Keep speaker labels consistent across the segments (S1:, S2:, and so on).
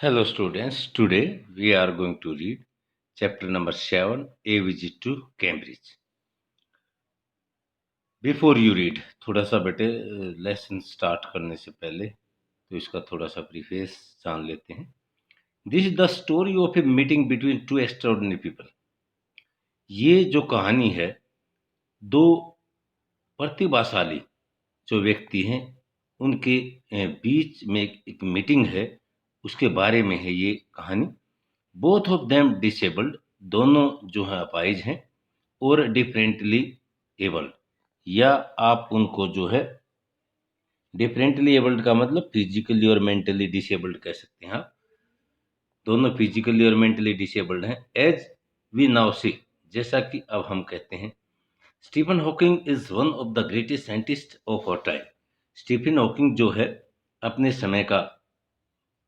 S1: Hello students, today we are going to read chapter number 7, A Visit to Cambridge. Before you read, थोड़ा सा बेटे lesson start करने से पहले तो इसका थोड़ा सा प्रीफेस जान लेते हैं. This is the story of a meeting between two extraordinary people. ये जो कहानी है दो प्रतिभाशाली जो व्यक्ति हैं उनके बीच में एक मीटिंग है उसके बारे में है ये कहानी. बोथ ऑफ देम डिसेबल्ड, दोनों जो है अपाहिज हैं और डिफरेंटली एबल्ड, या आप उनको जो है डिफरेंटली एबल्ड का मतलब फिजिकली और मेंटली डिसेबल्ड कह सकते हैं आप. दोनों फिजिकली और मेंटली डिसेबल्ड हैं. एज वी नाउ सी, जैसा कि अब हम कहते हैं, Stephen Hawking is one of the greatest scientist of our time. Stephen Hawking जो है अपने समय का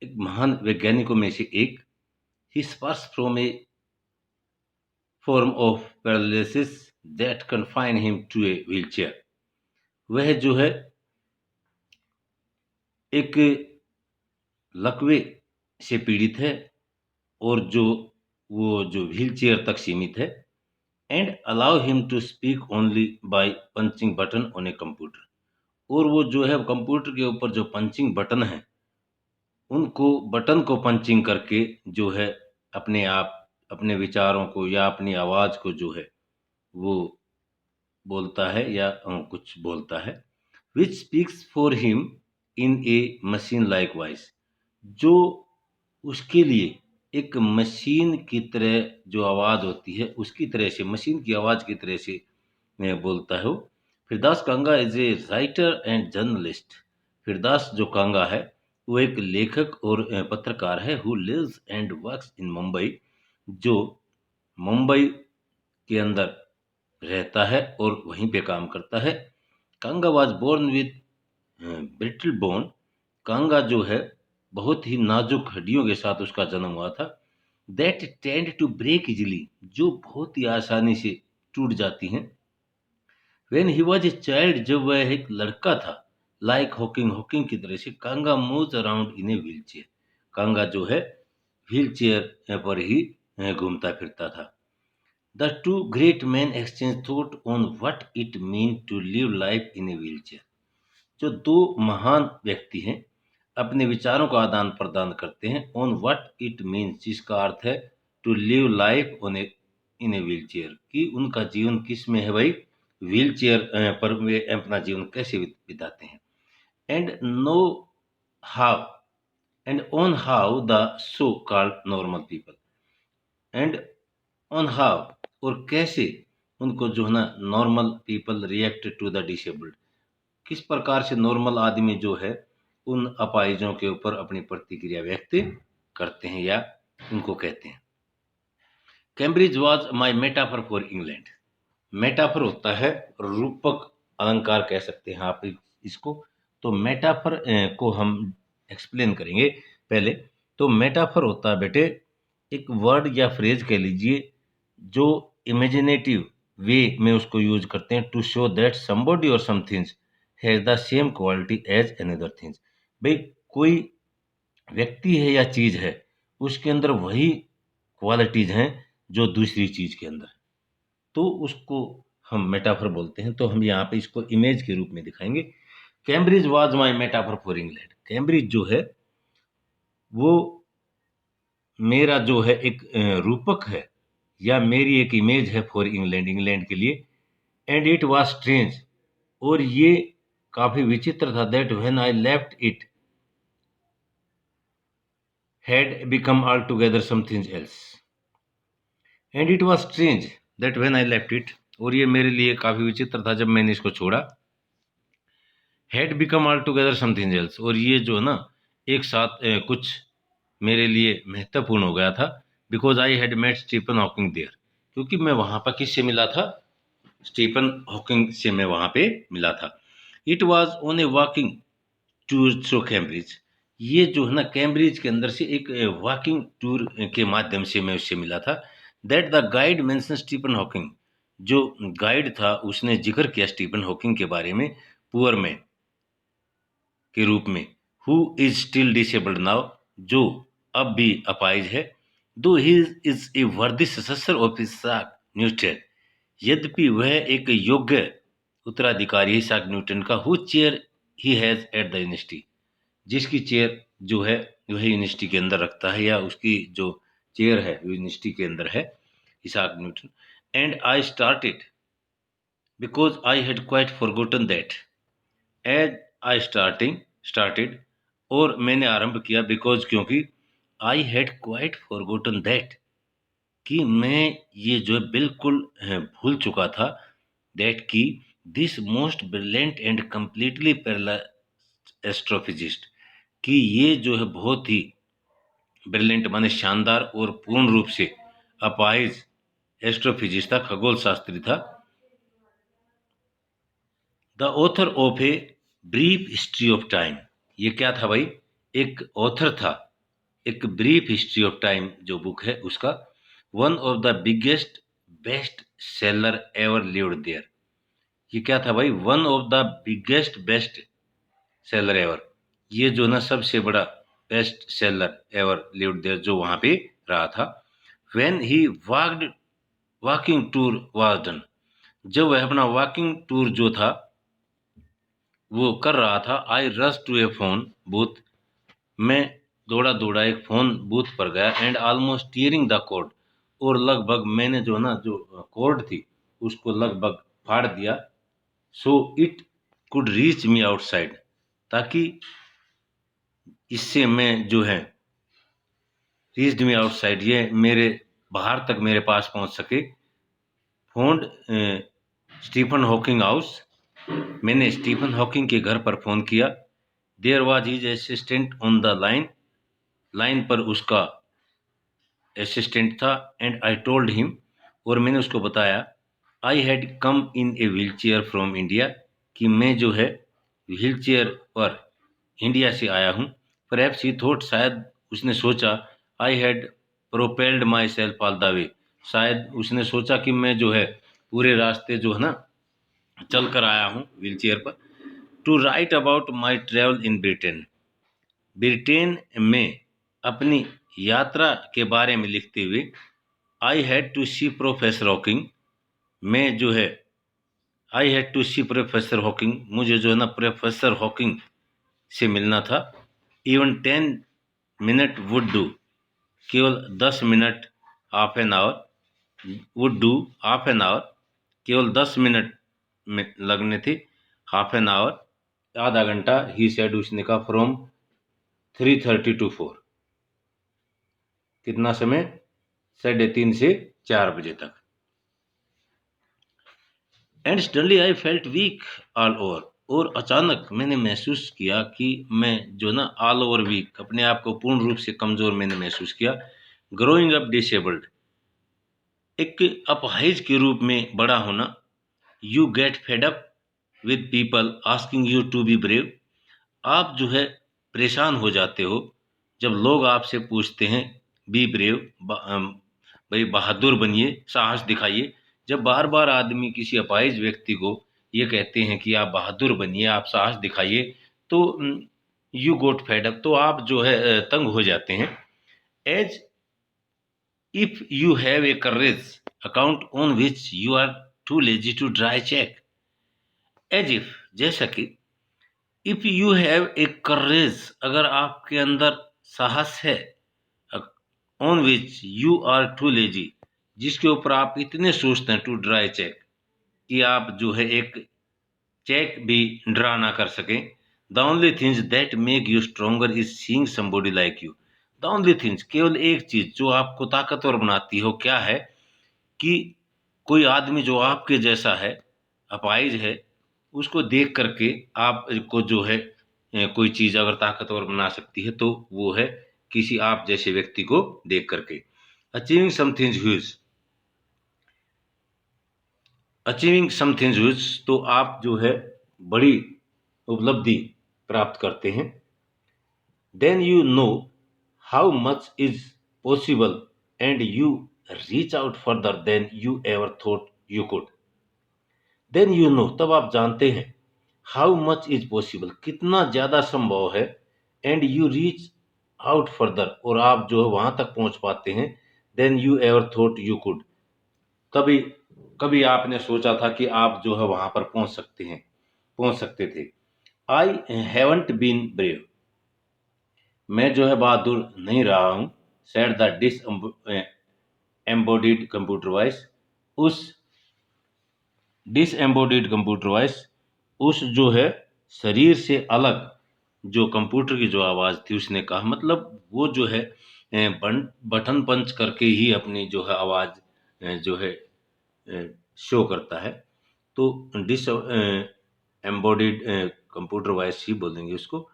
S1: एक महान वैज्ञानिकों में से एक. ही suffers from a form of paralysis that confine him to a wheelchair. वह जो है एक लकवे से पीड़ित है और वो जो व्हील चेयर तक सीमित है. And allow him to speak only by punching button on a computer. और वो जो है कंप्यूटर के ऊपर जो पंचिंग बटन है उनको बटन को पंचिंग करके जो है अपने आप अपने विचारों को या अपनी आवाज़ को जो है वो बोलता है या कुछ बोलता है. Which speaks for him in a machine like voice, जो उसके लिए एक मशीन की तरह जो आवाज़ होती है उसकी तरह से, मशीन की आवाज़ की तरह से बोलता है वो. Firdaus Kanga is a writer and journalist. Firdaus जो कांगा है वो एक लेखक और पत्रकार है. Who lives and works in Mumbai, जो मुंबई के अंदर रहता है और वहीं पे काम करता है. Kanga was born with brittle bone. Kanga जो है बहुत ही नाजुक हड्डियों के साथ उसका जन्म हुआ था. That tend to break easily, जो बहुत ही आसानी से टूट जाती हैं. When he was a child, जब वह एक लड़का था, लाइक हॉकिंग, हॉकिंग की तरह से Kanga moves around in a wheelchair. Kanga जो है व्हील चेयर पर ही घूमता फिरता था. The two great men exchange thought on what it means to live life in a wheelchair. जो दो महान व्यक्ति हैं अपने विचारों का आदान प्रदान करते हैं on what it means, जिसका अर्थ है to live life on a in a wheelchair, कि उनका जीवन किस में है भाई, व्हील चेयर पर वे अपना जीवन कैसे बिताते हैं. And know how and on how the so called normal people, and on how और कैसे उनको जो है ना normal people react to the disabled, किस प्रकार से नॉर्मल आदमी जो है उन अपाहिजों के ऊपर अपनी प्रतिक्रिया व्यक्त करते हैं या उनको कहते हैं. Cambridge was my metaphor for England. Metaphor होता है रूपक अलंकार कह सकते हैं आप इसको. तो मेटाफर को हम एक्सप्लेन करेंगे पहले. तो मेटाफर होता है बेटे एक वर्ड या फ्रेज कह लीजिए जो इमेजिनेटिव वे में उसको यूज करते हैं to show that somebody or somethings has the same quality as another things. भाई कोई व्यक्ति है या चीज है उसके अंदर वही क्वालिटीज हैं जो दूसरी चीज के अंदर, तो उसको हम मेटाफर बोलते हैं. तो हम यहाँ पे इसको इमेज के रूप में दिखाएंगे. Cambridge was my metaphor for England. Cambridge जो है वो मेरा जो है एक रूपक है या मेरी एक इमेज है फॉर इंग्लैंड, इंग्लैंड के लिए. एंड इट वाज स्ट्रेंज, और ये काफी विचित्र था. That when I left it had become all together something else. And it was strange that when I left it, और ये मेरे लिए काफी विचित्र था जब मैंने इसको छोड़ा. Had become all together something else, और ये जो है ना एक साथ कुछ मेरे लिए महत्वपूर्ण हो गया था. Because I had met Stephen Hawking there, क्योंकि मैं वहां पर किससे मिला था, स्टीफन हॉकिंग से मैं वहां पे मिला था. It was on A walking tour through Cambridge. ये जो है ना कैम्ब्रिज के अंदर से एक वॉकिंग टूर के माध्यम से मैं उससे मिला था. That the guide mention Stephen Hawking, जो गाइड था उसने जिक्र किया स्टीफन हॉकिंग के बारे में पुअर मैन के रूप में. Who is still disabled now, जो अब भी अपाहिज है। दो ही इज ए वर्दी ससेसर ऑफ इसाक न्यूटन, यद्यपि वह एक योग्य उत्तराधिकारी है इसाक न्यूटन का, who chair he has at the university, जिसकी चेयर जो है वह यूनिवर्सिटी के अंदर रखता है, या उसकी जो चेयर है यूनिवर्सिटी के अंदर है, Isaac Newton. And I started because I had quite forgotten that, as I started, और मैंने आरंभ किया, बिकॉज क्योंकि, I had quite forgotten that, कि मैं ये जो है बिल्कुल भूल चुका था, दैट की this most brilliant and completely parallel astrophysicist, कि ये जो है बहुत ही ब्रिलियंट माने शानदार और पूर्ण रूप से अपाहिज एस्ट्रोफिजिस्ट था, खगोल शास्त्री था। The author of a brief history of time, ये क्या था भाई, एक ऑथर था, एक ब्रीफ हिस्ट्री ऑफ टाइम जो बुक है उसका। One of the biggest best seller ever lived there, ये क्या था भाई, one of the biggest best seller ever, ये जो ना सबसे बड़ा best seller ever lived there जो वहां पे रहा था। When he walking tour was done, जब वह अपना वॉकिंग टूर जो था वो कर रहा था, I rush to a phone booth, मैं दौड़ा दौड़ा एक फोन बूथ पर गया, and almost tearing the code, और लगभग मैंने जो ना जो कोड थी उसको लगभग फाड़ दिया, so it could reach me outside, ताकि इससे मैं जो है रीच्ड मी आउटसाइड, ये मेरे बाहर तक मेरे पास पहुंच सके। फोन स्टीफन हॉकिंग हाउस, मैंने स्टीफन हॉकिंग के घर पर फोन किया। There was his assistant on the line, line पर उसका असिस्टेंट था। एंड आई टोल्ड हिम, और मैंने उसको बताया, I had come in a wheel chair from India, कि मैं जो है व्हील चेयर पर इंडिया से आया हूँ। परहैप्स ही थॉट, शायद उसने सोचा, I had propelled my self all the way, शायद उसने सोचा कि मैं जो है पूरे रास्ते जो है ना चल कर आया हूँ व्हील चेयर पर। To write about my travel in Britain, Britain में अपनी यात्रा के बारे में लिखते हुए। I had to see professor Hawking, मैं जो है I had to see professor Hawking, मुझे जो है ना प्रोफेसर हॉकिंग से मिलना था। इवन 10 मिनट वुड डू, केवल 10 minute, half an hour would do, half an hour, केवल 10 मिनट में लगने थे, हाफ एन आवर आधा घंटा, ही सेड उसने कहा, फ्रॉम 3:30 to 4, कितना समय, 3:30 से 4 बजे तक। And suddenly I felt weak all over, और अचानक मैंने महसूस किया कि मैं जो ना ऑल ओवर वीक, अपने आप को पूर्ण रूप से कमजोर मैंने महसूस किया। ग्रोइंग अप डिसेबल्ड, एक अपाहिज के रूप में बड़ा होना। You get fed up with people asking you to be brave, आप जो है परेशान हो जाते हो जब लोग आपसे पूछते हैं बी ब्रेव, भाई बहादुर बनिए, साहस दिखाइए। जब बार बार आदमी किसी अपाहिज व्यक्ति को ये कहते हैं कि आप बहादुर बनिए, आप साहस दिखाइए, तो यू गोट फेड अप, तो आप जो है तंग हो जाते हैं। As if you have a courage account on which you are too lazy to dry check, as if, जैसा कि, if you have a courage, अगर आपके अंदर साहस है, on which you are too lazy, जिसके ऊपर आप इतने सोचते हैं, टू ड्राई चेक, कि आप जो है एक चेक भी ड्रा ना कर सकें। The only things that make you stronger is seeing somebody like you, the only things, केवल एक चीज जो आपको ताकतवर बनाती हो, क्या है, कि कोई आदमी जो आपके जैसा है, अपाहिज है, उसको देख करके आपको जो है कोई चीज अगर ताकतवर बना सकती है तो वो है किसी आप जैसे व्यक्ति को देख करके। Achieving something huge, achieving something huge, तो आप जो है बड़ी उपलब्धि प्राप्त करते हैं। Then you know how much is possible and you reach out further than you ever thought you could, then you know, तब आप जानते हैं, हाउ मच इज पॉसिबल, कितना ज्यादा संभव है, and you reach out further, और आप जो है वहां तक पहुंच पाते हैं, then you ever thought you could, कभी कभी आपने सोचा था कि आप जो है वहां पर पहुंच सकते थे। आई हैवंट बीन ब्रेव, मैं जो है बहादुर नहीं रहा हूं, said the disembodied computer voice, उस डिसएम्बॉडीड कंप्यूटर वॉइस, उस जो है शरीर से अलग जो कंप्यूटर की जो आवाज थी, उसने कहा, मतलब वो जो है बटन पंच करके ही अपनी जो है आवाज जो है शो करता है। तो डिस एम्बॉडीड कंप्यूटर वॉइस ही बोलेंगे उसको।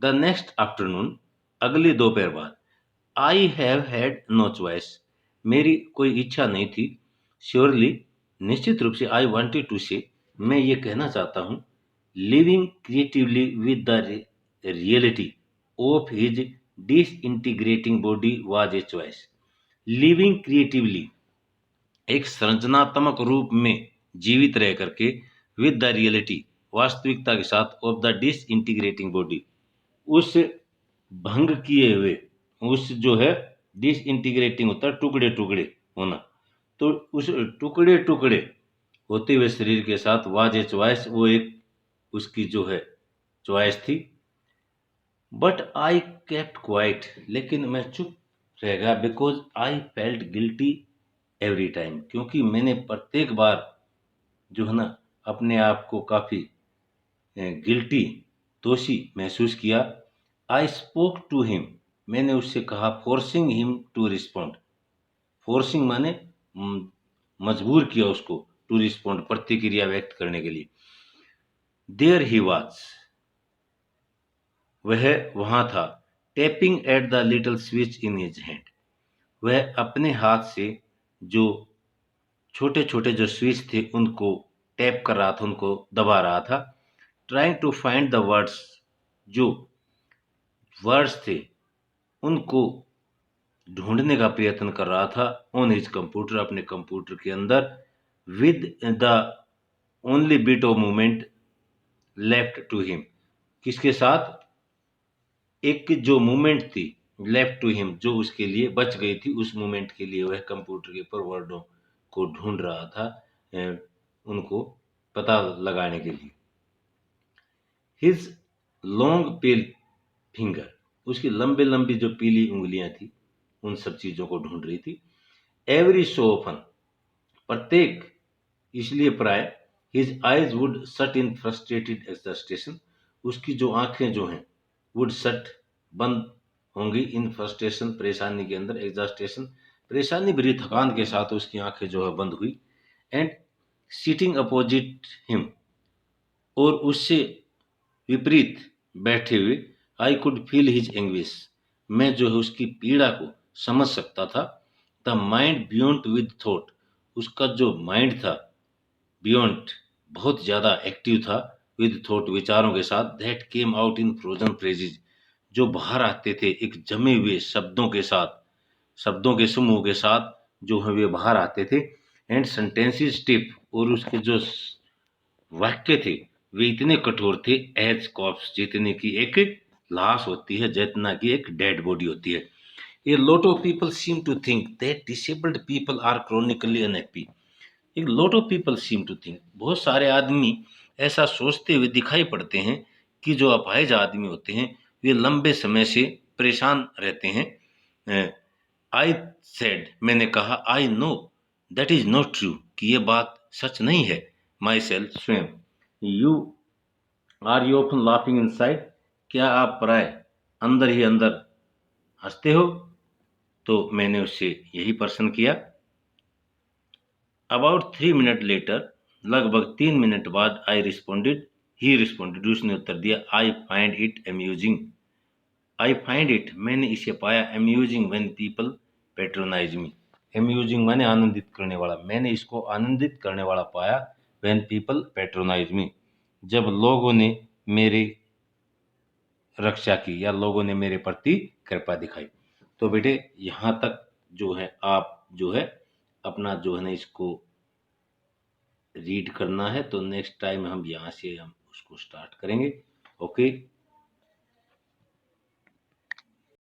S1: द नेक्स्ट आफ्टरनून, अगली दोपहर बाद, I have had no choice, मेरी कोई इच्छा नहीं थी। श्योरली, निश्चित रूप से, आई वांटेड टू से, मैं ये कहना चाहता हूँ, living creatively with the reality of his disintegrating body was a choice. Living creatively, एक सृजनात्मक रूप में जीवित रह करके, विद द रियलिटी, वास्तविकता के साथ, ऑफ द डिसइंटीग्रेटिंग बॉडी, उस भंग किए हुए, उस जो है डिसइंटीग्रेटिंग होता है टुकड़े टुकड़े होना, तो उस टुकड़े टुकड़े होते हुए शरीर के साथ, वाज ए चॉइस, वो एक उसकी जो है चॉइस थी। बट आई केप्ट क्वाइट, लेकिन मैं चुप रह गया, because I felt guilty every time, क्योंकि मैंने प्रत्येक बार जो है ना अपने आप को काफी गिल्टी, दोषी महसूस किया। आई स्पोक टू हिम, मैंने उससे कहा, forcing him to respond, forcing माने मजबूर किया उसको, टू रिस्पॉन्ड, प्रतिक्रिया व्यक्त करने के लिए। देयर ही वाज, वह वहां था, tapping at the little switch in his hand, वह अपने हाथ से जो छोटे छोटे जो स्विच थे उनको टैप कर रहा था, उनको दबा रहा था। Trying to find the words, जो वर्ड्स थे उनको ढूंढने का प्रयत्न कर रहा था, ऑन हिज कंप्यूटर, अपने कंप्यूटर के अंदर, with the only bit of movement left to him, किसके साथ, एक जो मूवमेंट थी लेफ्ट टू हिम, जो उसके लिए बच गई थी, उस मूवमेंट के लिए वह कंप्यूटर के ऊपर वर्डों को ढूंढ रहा था, उनको पता लगाने के लिए। हिज लॉन्ग पेल फिंगर, उसकी लंबे लंबी जो पीली उंगलियां थी, उन सब चीजों को ढूंढ रही थी। एवरी सो ऑफन, प्रत्येक, इसलिए प्राय, his eyes would shut in frustrated exhaustion, उसकी जो आंखें जो हैं, वुड शट, बंद होंगी, इन फ्रस्ट्रेशन, परेशानी के अंदर, एग्जॉस्टेशन, परेशानी भरी थकान के साथ उसकी आंखें जो है बंद हुई। एंड सिटिंग अपोजिट हिम, और उससे विपरीत बैठे हुए, I could feel his anguish, मैं जो है उसकी पीड़ा को समझ सकता था। The mind beyond with thought, उसका जो माइंड था बियॉन्ड, बहुत ज्यादा एक्टिव था, विद थॉट, विचारों के साथ, that came out in frozen phrases, जो बाहर आते थे एक जमे हुए शब्दों के साथ, शब्दों के समूह के साथ जो है वे बाहर आते थे। एंड सेंटेंसेस टिप, और उसके जो वाक्य थे वे इतने कठोर थे, एज कॉप्स, जितने की एक लाश होती है, जितना की एक डेड बॉडी होती है। A lot of people seem to think that disabled people are chronically unhappy. एक lot of people seem to think, बहुत सारे आदमी ऐसा सोचते हुए दिखाई पड़ते हैं कि जो अपाहिज आदमी होते हैं वे लंबे समय से परेशान रहते हैं। आई सेड, मैंने कहा, I know that is not true, कि ये बात सच नहीं है। माई सेल्फ, स्वयं। You are you often laughing inside, क्या आप प्राय अंदर ही अंदर हंसते हो? तो मैंने उससे यही प्रश्न किया। अबाउट 3 मिनट लेटर, लगभग 3 मिनट बाद, आई रिस्पॉन्डेड, ही रिस्पॉन्डेड, उसने उत्तर दिया, I find it amusing, I find it, मैंने इसे पाया, amusing when people patronise me, amusing माने आनंदित करने वाला, मैंने इसको आनंदित करने वाला पाया, व्हेन पीपल पैट्रोनाइज मी, जब लोगों ने मेरी रक्षा की या लोगों ने मेरे प्रति कृपा दिखाई। तो बेटे यहाँ तक जो है आप जो है अपना जो है ना इसको रीड करना है, तो नेक्स्ट टाइम हम यहाँ से हम उसको स्टार्ट करेंगे। ओके।